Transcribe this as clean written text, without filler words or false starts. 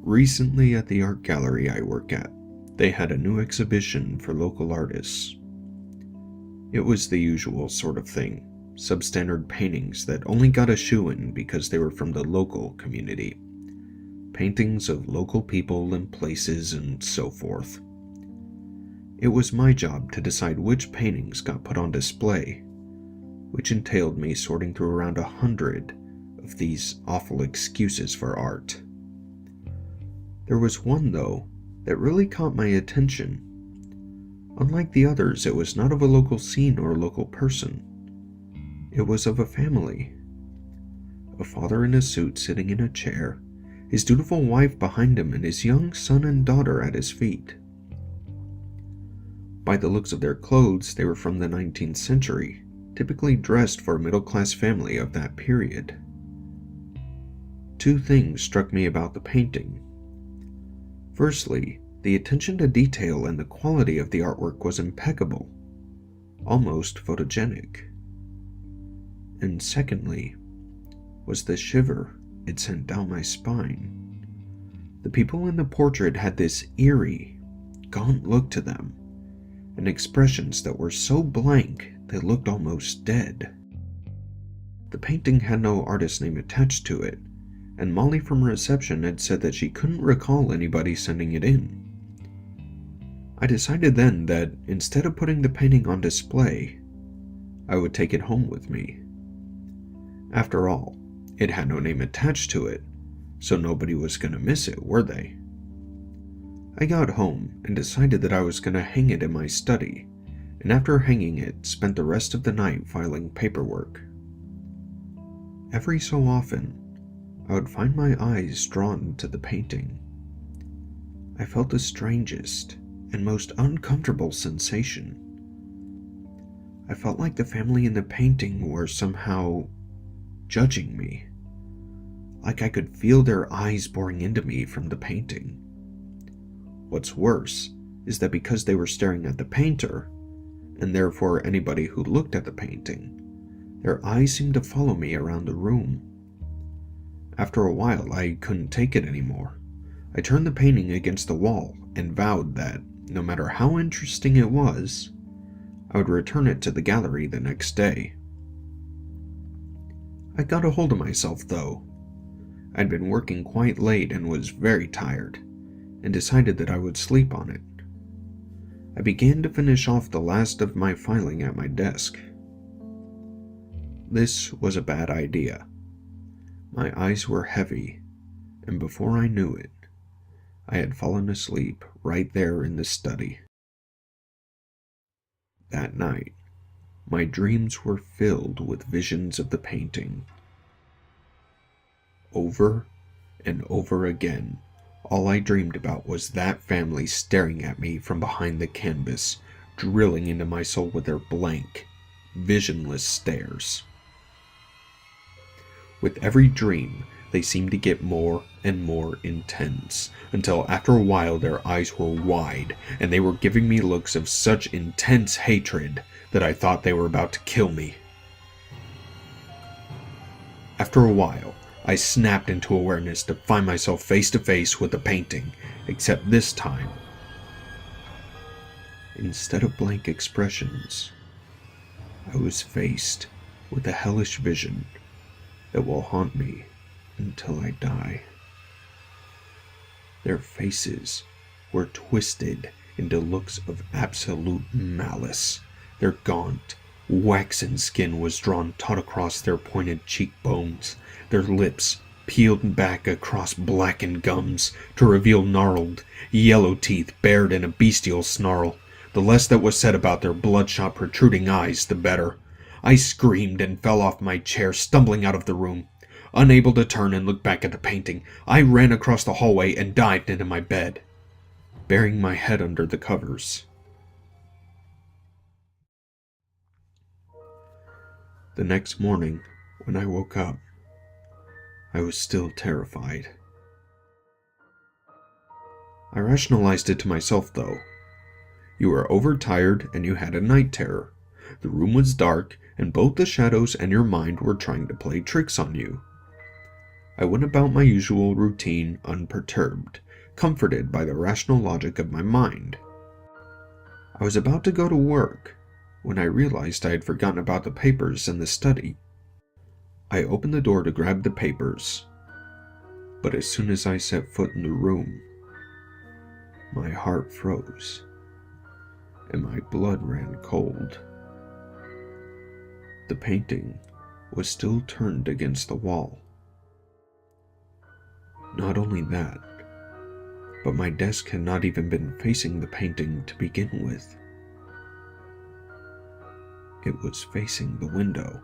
Recently at the art gallery I work at, they had a new exhibition for local artists. It was the usual sort of thing, substandard paintings that only got a shoe-in because they were from the local community. Paintings of local people and places and so forth. It was my job to decide which paintings got put on display, which entailed me sorting through around 100 of these awful excuses for art. There was one, though, that really caught my attention. Unlike the others, it was not of a local scene or a local person. It was of a family. A father in a suit sitting in a chair, his dutiful wife behind him, and his young son and daughter at his feet. By the looks of their clothes, they were from the 19th century, typically dressed for a middle-class family of that period. Two things struck me about the painting. Firstly, the attention to detail and the quality of the artwork was impeccable, almost photogenic. And secondly, was the shiver it sent down my spine. The people in the portrait had this eerie, gaunt look to them, and expressions that were so blank they looked almost dead. The painting had no artist name attached to it, and Molly from reception had said that she couldn't recall anybody sending it in. I decided then that instead of putting the painting on display, I would take it home with me. After all, it had no name attached to it, so nobody was going to miss it, were they? I got home and decided that I was going to hang it in my study, and after hanging it, spent the rest of the night filing paperwork. Every so often, I would find my eyes drawn to the painting. I felt the strangest and most uncomfortable sensation. I felt like the family in the painting were somehow judging me, like I could feel their eyes boring into me from the painting. What's worse is that because they were staring at the painter, and therefore anybody who looked at the painting, their eyes seemed to follow me around the room. After a while, I couldn't take it anymore. I turned the painting against the wall and vowed that, no matter how interesting it was, I would return it to the gallery the next day. I got a hold of myself, though. I'd been working quite late and was very tired, and decided that I would sleep on it. I began to finish off the last of my filing at my desk. This was a bad idea. My eyes were heavy, and before I knew it, I had fallen asleep right there in the study. That night, my dreams were filled with visions of the painting. Over and over again, all I dreamed about was that family staring at me from behind the canvas, drilling into my soul with their blank, visionless stares. With every dream, they seemed to get more and more intense, until after a while their eyes were wide, and they were giving me looks of such intense hatred that I thought they were about to kill me. After a while, I snapped into awareness to find myself face to face with the painting, except this time, instead of blank expressions, I was faced with a hellish vision that will haunt me until I die. Their faces were twisted into looks of absolute malice. Their gaunt, waxen skin was drawn taut across their pointed cheekbones, their lips peeled back across blackened gums to reveal gnarled, yellow teeth bared in a bestial snarl. The less that was said about their bloodshot, protruding eyes, the better. I screamed and fell off my chair, stumbling out of the room. Unable to turn and look back at the painting, I ran across the hallway and dived into my bed, burying my head under the covers. The next morning, when I woke up, I was still terrified. I rationalized it to myself, though. You were overtired and you had a night terror. The room was dark, and both the shadows and your mind were trying to play tricks on you. I went about my usual routine unperturbed, comforted by the rational logic of my mind. I was about to go to work when I realized I had forgotten about the papers in the study. I opened the door to grab the papers, but as soon as I set foot in the room, my heart froze and my blood ran cold. The painting was still turned against the wall. Not only that, but my desk had not even been facing the painting to begin with. It was facing the window.